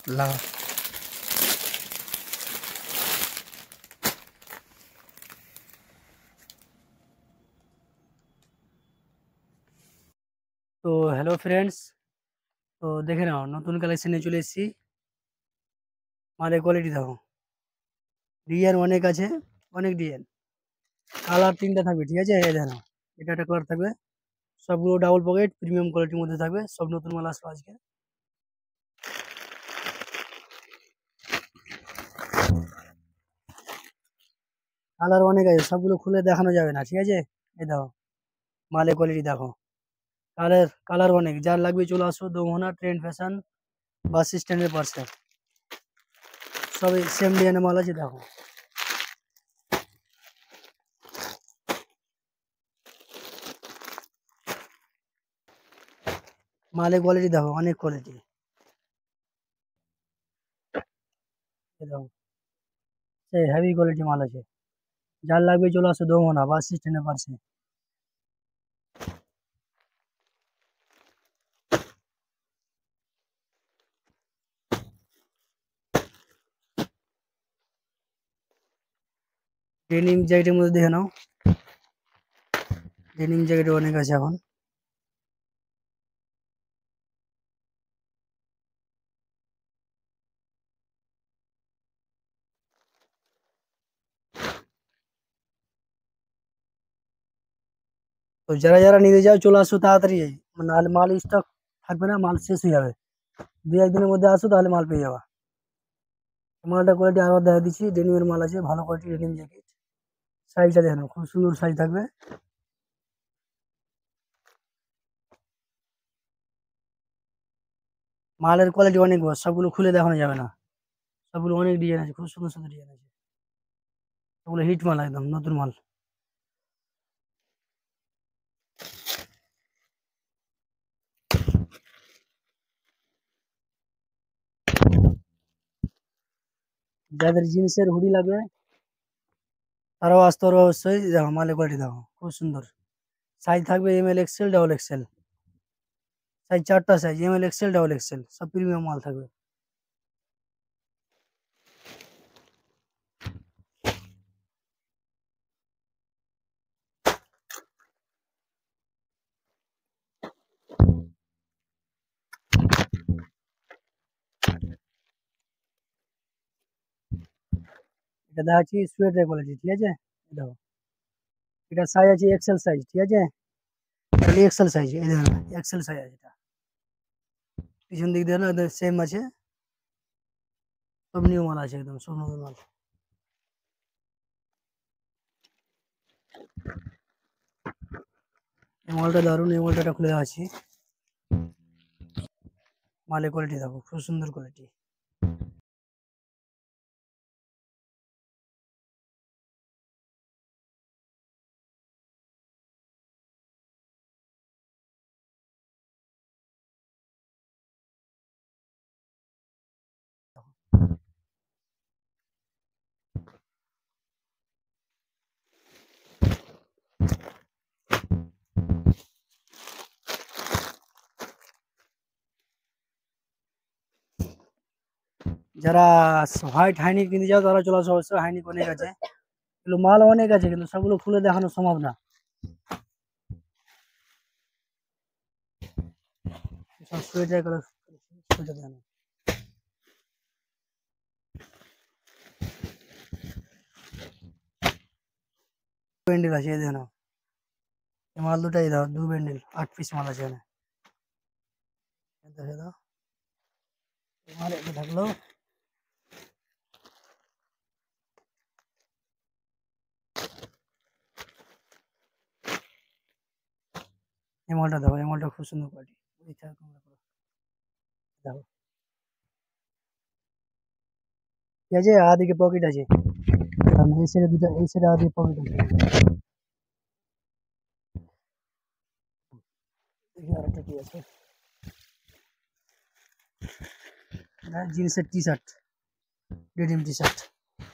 লা তো hello friends, তো দেখে নাও নতুন কালেকশনে চলে এসেছি। মালের কোয়ালিটি দেখো, ডিজাইন অনেক আছে, অনেক ডিজাইন। কালার তিনটা থাকবে, ঠিক আছে? এই দেখো, এটা একটা কালার থাকবে। সবগুলো ডাবল পকেট প্রিমিয়াম কোয়ালিটির মধ্যে থাকবে, সব নতুন মাল আসবে আজকে। কালার অনেক আছে, সবগুলো খুলে দেখানো যাবে না, ঠিক আছে? এই দেখো মালের কোয়ালিটি দেখো, কালার কালার অনেক। যার লাগবে চলে আসো, দোমোহনা ট্রেন্ড ফ্যাশন বাস স্ট্যান্ডের পাশে। সবই সেম ডিজাইনের মাল আছে, দেখো। মালের কোয়ালিটি দেখো, অনেক কোয়ালিটি। এই দেখো, সেই হেভি কোয়ালিটি মাল আছে। যার লাগবে চলে আসো, দোমোহনা বাস স্ট্যান্ডের পাশে। ডেনিম জ্যাকেটের মধ্যে দেখে নাও, ডেনিম জ্যাকেট অনেক আছে এখন। তো যারা যারা নিতে যাও চলে আসো তাড়াতাড়ি, নাহলে মাল স্টক থাকবে না, মাল শেষ হয়ে যাবে। দু একদিনের মধ্যে আসো, তাহলে মাল পেয়ে যাবা। মালটা কোয়ালিটি আরো দেখা দিচ্ছি, ডেনিমের মাল আছে, ভালো কোয়ালিটি ডেনিম জ্যাকেট। সাইজটা দেখো, খুব সুন্দর সাইজ থাকবে। মালের কোয়ালিটি অনেক বড়, সবগুলো খুলে দেখানো যাবে না। সবগুলো অনেক ডিজাইন আছে, খুব সুন্দর সুন্দর ডিজাইন আছে। ওগুলো হিট মাল, একদম নতুন মাল। যাদের জিন্সের হুডি লাগবে তারাও আসতে পারবে অবশ্যই। দেখো মালের কোয়ালিটি দেখো, খুব সুন্দর। সাইজ থাকবে ML XL double XL। Size চারটা size, ML XL double XL, সব প্রিমিয়াম মাল থাকবে। এটা দেখাচ্ছি সোয়েটার কোয়ালিটি, ঠিক আছে? এই দেখো, এটা সাইজ আছে XL সাইজ, ঠিক আছে? এটা XL সাইজ, এই দেখো XL সাইজ আছে এটা। পিছন দিক দিয়ে না সেম আছে, সব নিউ মাল আছে, একদম সব নতুন মাল। এই মালটা দারুন, এই মালটা খুলে দেখাচ্ছি। মালের কোয়ালিটি দেখো, খুব সুন্দর কোয়ালিটি। যারা হোয়াইট হাইনিক কিনতে যাও তারা চলে আসো অবশ্যই, হাইনিক অনেক আছে। এগুলো মাল অনেক আছে, কিন্তু সবগুলো খুলে দেখানো সম্ভব না। সব সোয়েটার করে সোয়েটার দেখানো। ব্যান্ডেল আছে, এই দেখো। এই মাল দুটাই দাও, 2 ব্যান্ডেল 8 পিস মাল আছে এখানে। দেখে দাও, এই মাল এটা থাকলো। এই মালটা দেখো, এই মালটা খুব সুন্দর কোয়ালিটি। দেখো, ঠিক আছে? আদিকে পকেট আছে, আর এই সাইডে দুটো, এই সাইডে আদিকে পকেট আছে। দেখি আরেকটা কি আছে, জিন্সের T shirt, denim T shirt.